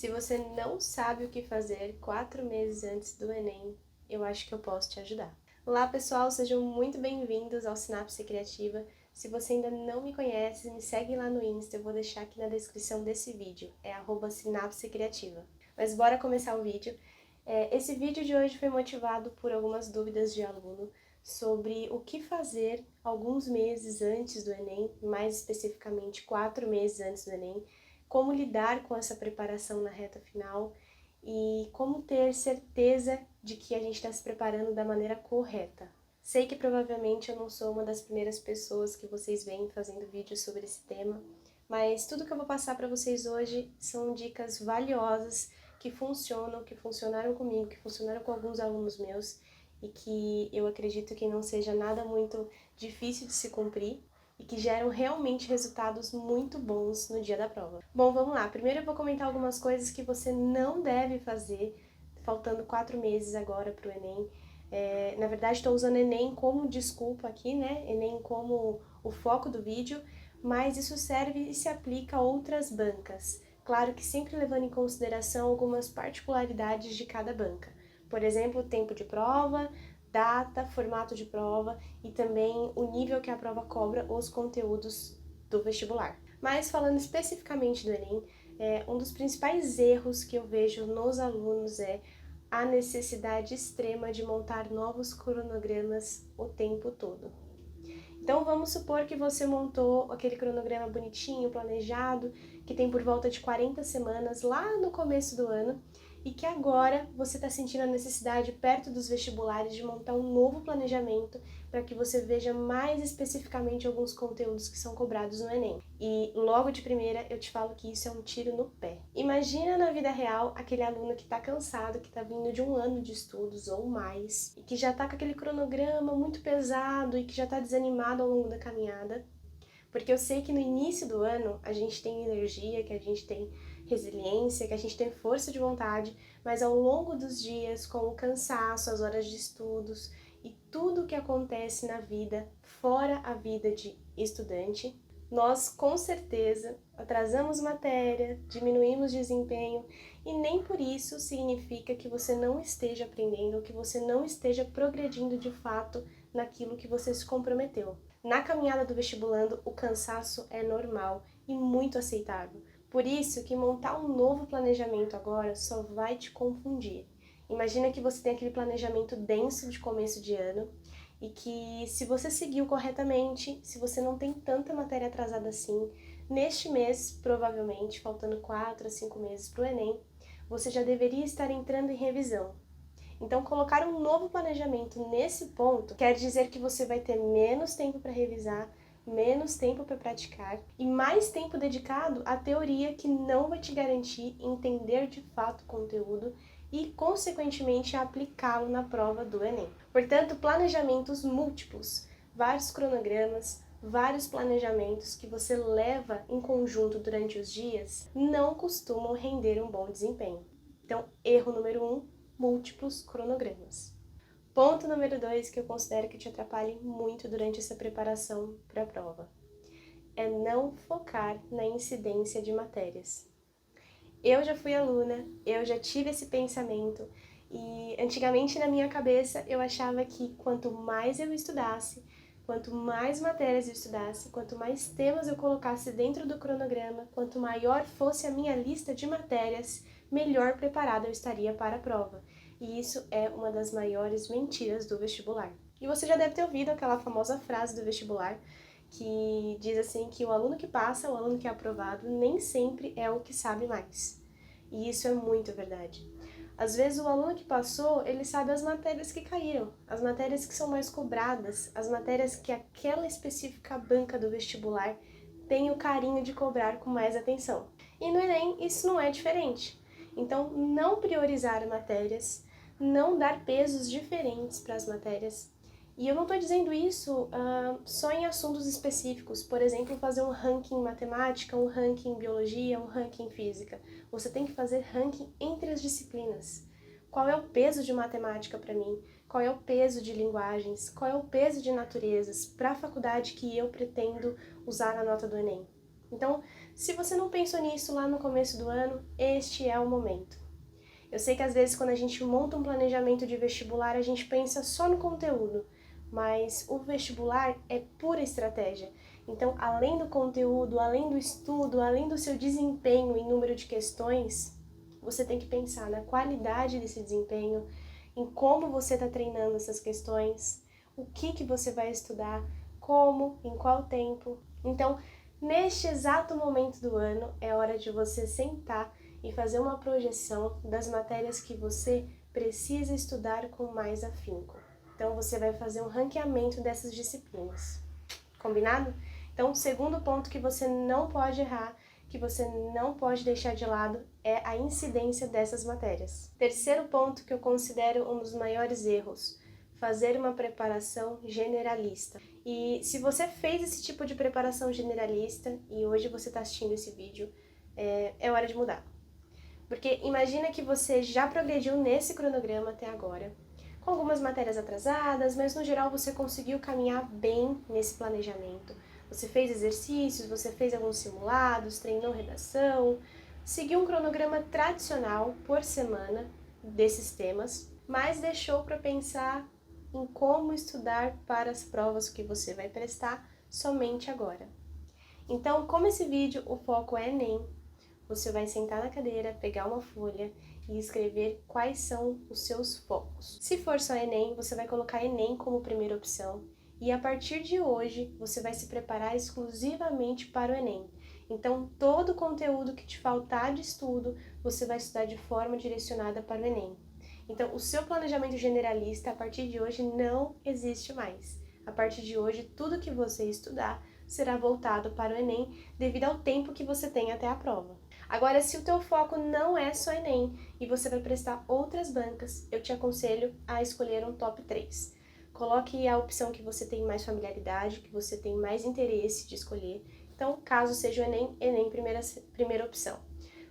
Se você não sabe o que fazer 4 meses antes do Enem, eu acho que eu posso te ajudar. Olá pessoal, sejam muito bem-vindos ao Sinapse Criativa. Se você ainda não me conhece, me segue lá no Insta, eu vou deixar aqui na descrição desse vídeo, é @Sinapse Criativa. Mas bora começar o vídeo. Esse vídeo de hoje foi motivado por algumas dúvidas de aluno sobre o que fazer alguns meses antes do Enem, mais especificamente 4 meses antes do Enem, como lidar com essa preparação na reta final e como ter certeza de que a gente está se preparando da maneira correta. Sei que provavelmente eu não sou uma das primeiras pessoas que vocês veem fazendo vídeos sobre esse tema, mas tudo que eu vou passar para vocês hoje são dicas valiosas que funcionam, que funcionaram comigo, que funcionaram com alguns alunos meus e que eu acredito que não seja nada muito difícil de se cumprir e que geram realmente resultados muito bons no dia da prova. Bom, vamos lá. Primeiro eu vou comentar algumas coisas que você não deve fazer, faltando 4 meses agora para o Enem. Na verdade, estou usando Enem como desculpa aqui, né? Enem como o foco do vídeo, mas isso serve e se aplica a outras bancas. Claro que sempre levando em consideração algumas particularidades de cada banca. Por exemplo, tempo de prova, data, formato de prova e também o nível que a prova cobra os conteúdos do vestibular. Mas falando especificamente do Enem, um dos principais erros que eu vejo nos alunos é a necessidade extrema de montar novos cronogramas o tempo todo. Então vamos supor que você montou aquele cronograma bonitinho, planejado, que tem por volta de 40 semanas lá no começo do ano, e que agora você está sentindo a necessidade, perto dos vestibulares, de montar um novo planejamento para que você veja mais especificamente alguns conteúdos que são cobrados no Enem. E logo de primeira eu te falo que isso é um tiro no pé. Imagina na vida real aquele aluno que está cansado, que está vindo de um ano de estudos ou mais, e que já está com aquele cronograma muito pesado e que já está desanimado ao longo da caminhada. Porque eu sei que no início do ano a gente tem energia, que a gente tem resiliência, que a gente tem força de vontade, mas ao longo dos dias, com o cansaço, as horas de estudos e tudo o que acontece na vida, fora a vida de estudante, nós com certeza atrasamos matéria, diminuímos desempenho e nem por isso significa que você não esteja aprendendo ou que você não esteja progredindo de fato naquilo que você se comprometeu. Na caminhada do vestibulando, o cansaço é normal e muito aceitável. Por isso que montar um novo planejamento agora só vai te confundir. Imagina que você tem aquele planejamento denso de começo de ano e que se você seguiu corretamente, se você não tem tanta matéria atrasada assim, neste mês, provavelmente, faltando 4 a 5 meses para o Enem, você já deveria estar entrando em revisão. Então, colocar um novo planejamento nesse ponto quer dizer que você vai ter menos tempo para revisar, menos tempo para praticar e mais tempo dedicado à teoria que não vai te garantir entender de fato o conteúdo e, consequentemente, aplicá-lo na prova do Enem. Portanto, planejamentos múltiplos, vários cronogramas, vários planejamentos que você leva em conjunto durante os dias não costumam render um bom desempenho. Então, erro número 1, múltiplos cronogramas. Ponto número 2, que eu considero que te atrapalhe muito durante essa preparação para a prova, é não focar na incidência de matérias. Eu já fui aluna, eu já tive esse pensamento e antigamente na minha cabeça eu achava que quanto mais eu estudasse, quanto mais matérias eu estudasse, quanto mais temas eu colocasse dentro do cronograma, quanto maior fosse a minha lista de matérias, melhor preparada eu estaria para a prova. E isso é uma das maiores mentiras do vestibular. E você já deve ter ouvido aquela famosa frase do vestibular que diz assim que o aluno que passa, o aluno que é aprovado, nem sempre é o que sabe mais. E isso é muito verdade. Às vezes o aluno que passou, ele sabe as matérias que caíram, as matérias que são mais cobradas, as matérias que aquela específica banca do vestibular tem o carinho de cobrar com mais atenção. E no Enem isso não é diferente. Então, não priorizar matérias, não dar pesos diferentes para as matérias. E eu não estou dizendo isso só em assuntos específicos, por exemplo, fazer um ranking em matemática, um ranking em biologia, um ranking em física. Você tem que fazer ranking entre as disciplinas. Qual é o peso de matemática para mim? Qual é o peso de linguagens? Qual é o peso de naturezas para a faculdade que eu pretendo usar na nota do Enem? Então, se você não pensou nisso lá no começo do ano, este é o momento. Eu sei que às vezes quando a gente monta um planejamento de vestibular, a gente pensa só no conteúdo, mas o vestibular é pura estratégia. Então, além do conteúdo, além do estudo, além do seu desempenho em número de questões, você tem que pensar na qualidade desse desempenho, em como você está treinando essas questões, o que você vai estudar, como, em qual tempo. Então, neste exato momento do ano, é hora de você sentar e fazer uma projeção das matérias que você precisa estudar com mais afinco. Então, você vai fazer um ranqueamento dessas disciplinas. Combinado? Então, o segundo ponto que você não pode errar, que você não pode deixar de lado, é a incidência dessas matérias. Terceiro ponto que eu considero um dos maiores erros: fazer uma preparação generalista. E se você fez esse tipo de preparação generalista e hoje você está assistindo esse vídeo, é hora de mudar. Porque imagina que você já progrediu nesse cronograma até agora, com algumas matérias atrasadas, mas no geral você conseguiu caminhar bem nesse planejamento. Você fez exercícios, você fez alguns simulados, treinou redação, seguiu um cronograma tradicional por semana desses temas, mas deixou para pensar em como estudar para as provas que você vai prestar somente agora. Então, como esse vídeo, o foco é Enem, você vai sentar na cadeira, pegar uma folha e escrever quais são os seus focos. Se for só Enem, você vai colocar Enem como primeira opção e a partir de hoje você vai se preparar exclusivamente para o Enem. Então, todo o conteúdo que te faltar de estudo, você vai estudar de forma direcionada para o Enem. Então, o seu planejamento generalista, a partir de hoje, não existe mais. A partir de hoje, tudo que você estudar será voltado para o Enem devido ao tempo que você tem até a prova. Agora, se o teu foco não é só Enem e você vai prestar outras bancas, eu te aconselho a escolher um top 3. Coloque a opção que você tem mais familiaridade, que você tem mais interesse de escolher. Então, caso seja o Enem, Enem primeira opção.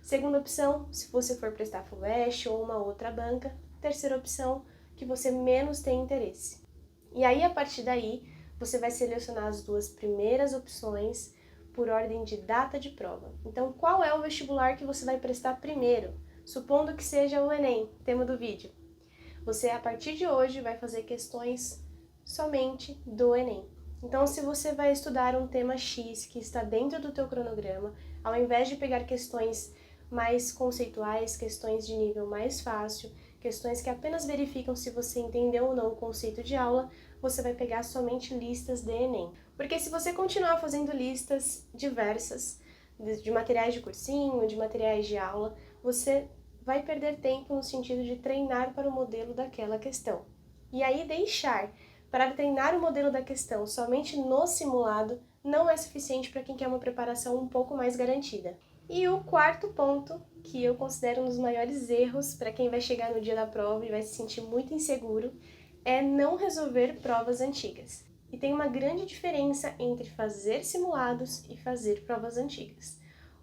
Segunda opção, se você for prestar FUVEST ou uma outra banca. Terceira opção, que você menos tem interesse. E aí, a partir daí, você vai selecionar as duas primeiras opções por ordem de data de prova. Então, qual é o vestibular que você vai prestar primeiro? Supondo que seja o Enem, tema do vídeo. Você, a partir de hoje, vai fazer questões somente do Enem. Então, se você vai estudar um tema X que está dentro do teu cronograma, ao invés de pegar questões mais conceituais, questões de nível mais fácil, questões que apenas verificam se você entendeu ou não o conceito de aula, você vai pegar somente listas de Enem. Porque se você continuar fazendo listas diversas, de materiais de cursinho, de materiais de aula, você vai perder tempo no sentido de treinar para o modelo daquela questão. E aí deixar para treinar o modelo da questão somente no simulado não é suficiente para quem quer uma preparação um pouco mais garantida. E o quarto ponto, que eu considero um dos maiores erros para quem vai chegar no dia da prova e vai se sentir muito inseguro, é não resolver provas antigas. E tem uma grande diferença entre fazer simulados e fazer provas antigas.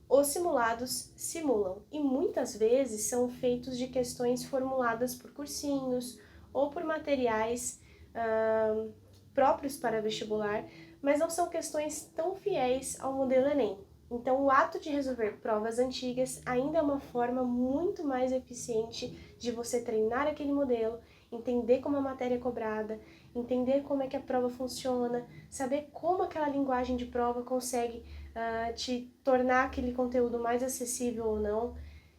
Os simulados simulam e muitas vezes são feitos de questões formuladas por cursinhos ou por materiais próprios para vestibular, mas não são questões tão fiéis ao modelo Enem. Então, o ato de resolver provas antigas ainda é uma forma muito mais eficiente de você treinar aquele modelo, entender como a matéria é cobrada, entender como é que a prova funciona, saber como aquela linguagem de prova consegue te tornar aquele conteúdo mais acessível ou não.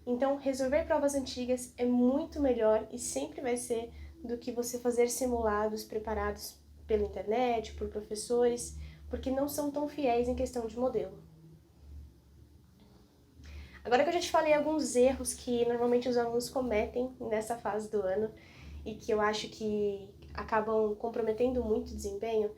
Então, resolver provas antigas é muito melhor e sempre vai ser do que você fazer simulados preparados pela internet, por professores, porque não são tão fiéis em questão de modelo. Agora que eu já te falei alguns erros que normalmente os alunos cometem nessa fase do ano e que eu acho que acabam comprometendo muito o desempenho,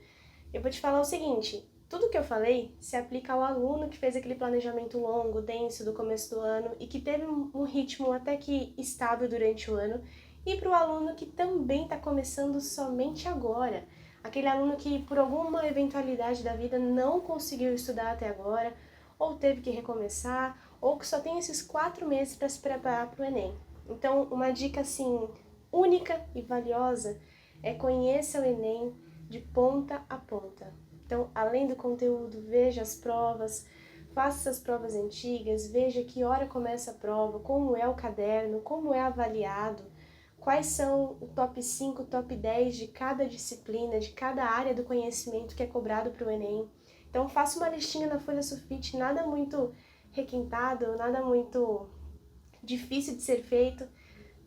eu vou te falar o seguinte: tudo que eu falei se aplica ao aluno que fez aquele planejamento longo, denso do começo do ano e que teve um ritmo até que estável durante o ano, e para o aluno que também está começando somente agora, aquele aluno que por alguma eventualidade da vida não conseguiu estudar até agora, ou teve que recomeçar, ou que só tem esses 4 meses para se preparar para o Enem. Então, uma dica assim única e valiosa é: conheça o Enem de ponta a ponta. Então, além do conteúdo, veja as provas, Faça essas provas antigas, veja que hora começa a prova, como é o caderno, como é avaliado, quais são o top 5, top 10 de cada disciplina, de cada área do conhecimento que é cobrado para o Enem. Então faça uma listinha na folha sulfite, nada muito requintado, nada muito difícil de ser feito.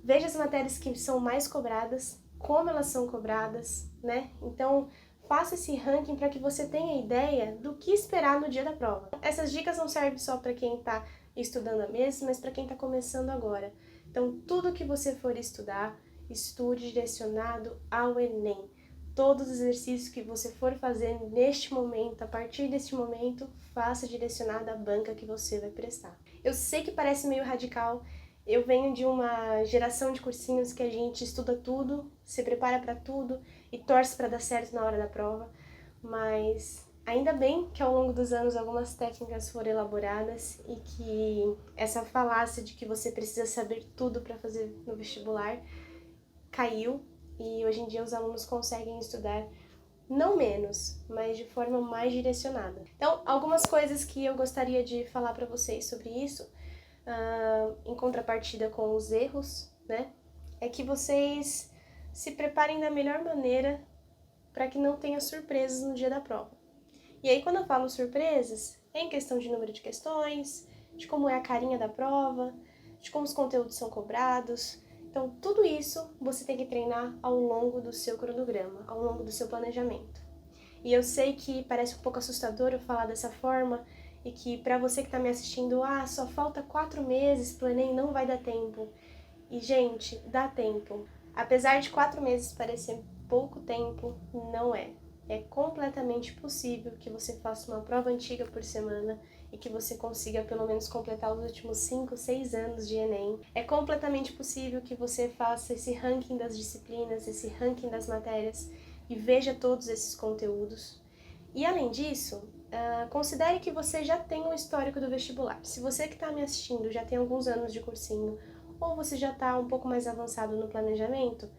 Veja as matérias que são mais cobradas, como elas são cobradas, né? Então, faça esse ranking para que você tenha ideia do que esperar no dia da prova. Essas dicas não servem só para quem está estudando a mesma, mas para quem está começando agora. Então, tudo que você for estudar, estude direcionado ao Enem. Todos os exercícios que você for fazer neste momento, a partir deste momento, faça direcionado à banca que você vai prestar. Eu sei que parece meio radical. Eu venho de uma geração de cursinhos que a gente estuda tudo, se prepara para tudo e torce para dar certo na hora da prova, mas ainda bem que ao longo dos anos algumas técnicas foram elaboradas e que essa falácia de que você precisa saber tudo para fazer no vestibular caiu e hoje em dia os alunos conseguem estudar não menos, mas de forma mais direcionada. Então, algumas coisas que eu gostaria de falar para vocês sobre isso, em contrapartida com os erros, né? É que vocês se preparem da melhor maneira para que não tenha surpresas no dia da prova. E aí, quando eu falo surpresas, é em questão de número de questões, de como é a carinha da prova, de como os conteúdos são cobrados. Então, tudo isso você tem que treinar ao longo do seu cronograma, ao longo do seu planejamento. E eu sei que parece um pouco assustador eu falar dessa forma, e que para você que está me assistindo, só falta 4 meses pro Enem, não vai dar tempo. E, gente, dá tempo. Apesar de 4 meses parecer pouco tempo, não é. É completamente possível que você faça uma prova antiga por semana e que você consiga pelo menos completar os últimos 5, 6 anos de Enem. É completamente possível que você faça esse ranking das disciplinas, esse ranking das matérias e veja todos esses conteúdos. E além disso, considere que você já tem um histórico do vestibular. Se você que está me assistindo já tem alguns anos de cursinho ou você já está um pouco mais avançado no planejamento,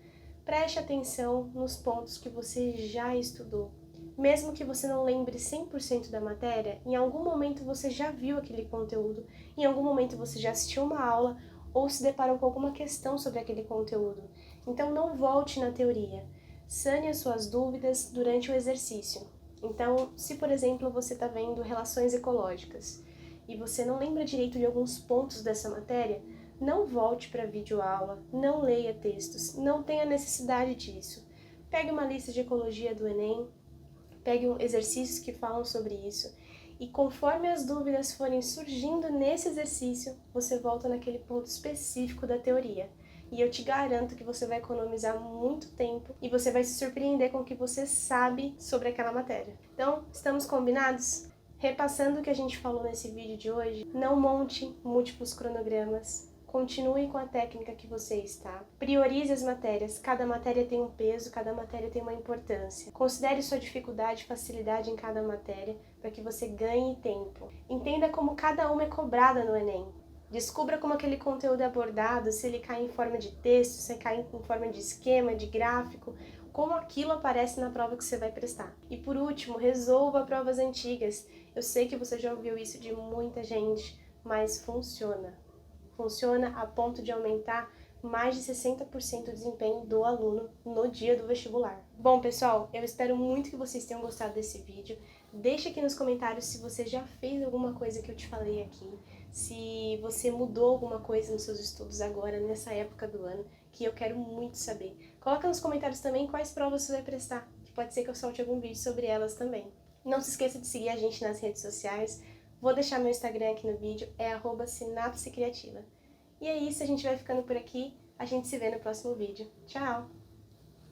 preste atenção nos pontos que você já estudou. Mesmo que você não lembre 100% da matéria, em algum momento você já viu aquele conteúdo, em algum momento você já assistiu uma aula ou se deparou com alguma questão sobre aquele conteúdo. Então não volte na teoria. Sane as suas dúvidas durante o exercício. Então, se por exemplo você está vendo relações ecológicas e você não lembra direito de alguns pontos dessa matéria, não volte para a videoaula, não leia textos, não tenha necessidade disso. Pegue uma lista de ecologia do Enem, pegue exercícios que falam sobre isso e conforme as dúvidas forem surgindo nesse exercício, você volta naquele ponto específico da teoria. E eu te garanto que você vai economizar muito tempo e você vai se surpreender com o que você sabe sobre aquela matéria. Então, estamos combinados? Repassando o que a gente falou nesse vídeo de hoje, não monte múltiplos cronogramas. Continue com a técnica que você está. Priorize as matérias. Cada matéria tem um peso, cada matéria tem uma importância. Considere sua dificuldade e facilidade em cada matéria para que você ganhe tempo. Entenda como cada uma é cobrada no Enem. Descubra como aquele conteúdo é abordado, se ele cai em forma de texto, se ele cai em forma de esquema, de gráfico, como aquilo aparece na prova que você vai prestar. E por último, resolva provas antigas. Eu sei que você já ouviu isso de muita gente, mas funciona. Funciona a ponto de aumentar mais de 60% o desempenho do aluno no dia do vestibular. Bom, pessoal, eu espero muito que vocês tenham gostado desse vídeo. Deixe aqui nos comentários se você já fez alguma coisa que eu te falei aqui, se você mudou alguma coisa nos seus estudos agora, nessa época do ano, que eu quero muito saber. Coloca nos comentários também quais provas você vai prestar, que pode ser que eu solte algum vídeo sobre elas também. Não se esqueça de seguir a gente nas redes sociais. Vou deixar meu Instagram aqui no vídeo, é @sinapse criativa. E é isso, a gente vai ficando por aqui. A gente se vê no próximo vídeo. Tchau!